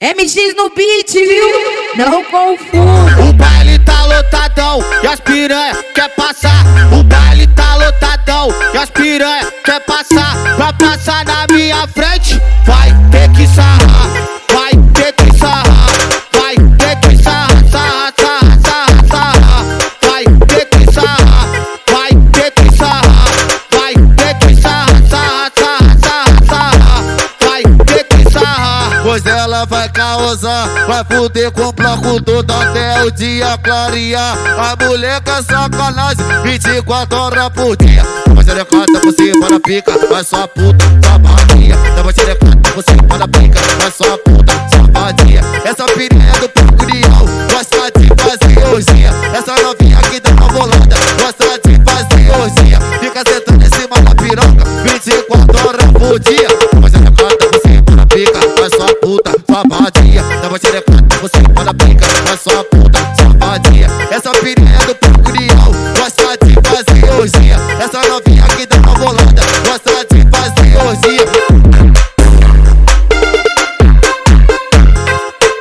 MX no beat, viu? Não confunda. O baile tá lotadão e as piranha quer passar. O baile tá lotadão e as piranha quer passar. Pra passar na minha frente, vai ter que sarrar. Vai ter que sarrar. Vai ter que sarrar, sarrar, sarrar, sarrar, sarrar. Vai ter que sarrar. Vai ter que sarrar. Vai ter que sarrar, sarrar, sarrar, sarrar, sarrar. Vai ter que sarrar. Pois ela vai causar, vai fuder com o bloco todo até o dia clarear. A mulher quer sacanagem 24 horas por dia. Toma xerecata por cima da pica, vai só puta, safadinha. Toma xerecata por cima da pica, vai só puta, safadinha. Essa pirinha do Procurial gosta de fazer orgia. Essa novinha aqui dá uma bolada, gosta de fazer orgia. Fica sentando em cima da piroca 24 horas por dia. Toma xerecata por cima da pica, vai só puta, safadinha. Toma xerecata por cima da pica, vai só puta, safadinha. Essa pirinha do Procurial gosta de fazer orgia. Essa novinha aqui dá uma bolada, gosta de fazer orgia.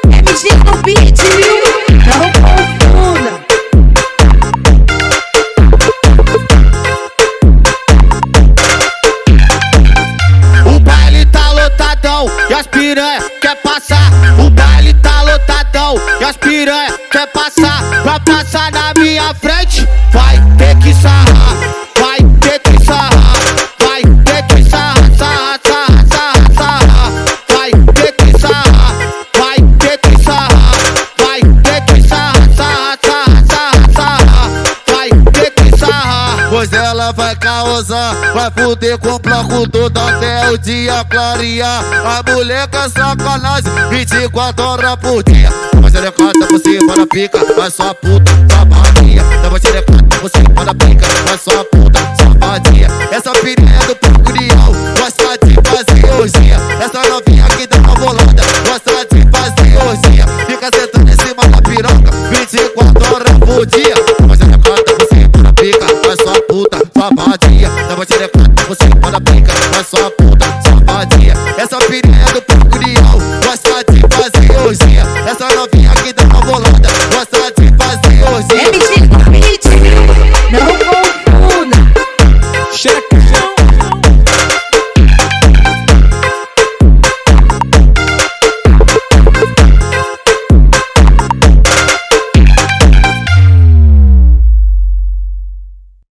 MX no beat, viu? Não confunda. O baile tá lotadão e as piranha quer passar. O baile tá lotadão e as piranha quer passar. Pra passar na minha frente, vai ter que sarrar. Vai ter que sarrar. Vai ter que sarrar, sarrar, sarrar, sarrar, sarrar. Vai ter que sarrar. Vai ter que sarrar. Vai ter que sarrar, sarrar, sarrar, sarrar, sarrar. Vai ter que sarrar. Pois ela vai causar, vai fuder com o bloco todo até o dia clarear. A mulher quer sacanagem 24 horas por dia. Toma xerecata por cima da pica, vai só puta, safadinha. Toma xerecata por cima da pica, vai só puta, safadinha. Essa pirinha do Procurial gosta de fazer orgia. Essa novinha aqui dá uma bolada, gosta de fazer orgia. Fica sentando em cima da piroca 24 horas por dia. Toma xerecata por cima da pica, vai só puta, safadinha. Toma xerecata por cima da pica, vai só puta, safadinha. Essa pirinha do Procurial gosta de fazer orgia. Essa novinha aqui dá uma bolada, gosta de fazer orgia. MX no beat, viu? Não confunda. Checa.